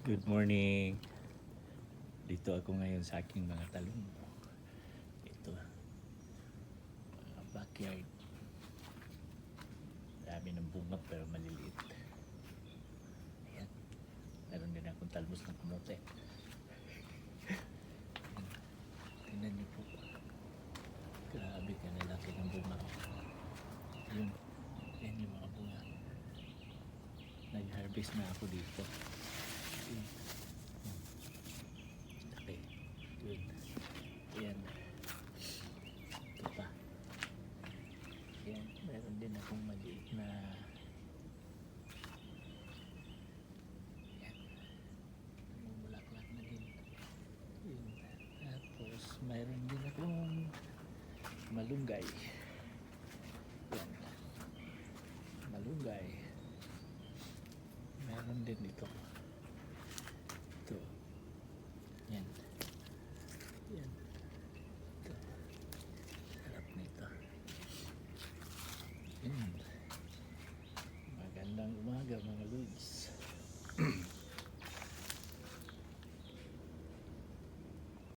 Good morning. Dito ako ngayon sa aking mga talong. Ito, mga backyard. Dami ng bunga pero maliliit. Ayan. Meron din akong talbos ng kamote. Tingnan niyo po. Grabe ka na laki ng bunga. Yun. Yan yung mga bunga. Nag-harvest na ako dito. Yun. Okay. Yun. Ayan. Ito pa. Ayan. Meron din akong maliit na ayan. Namumulaklak na din. Yun. Tapos mayroon din akong malunggay. Ayan. Malunggay. Meron din ito.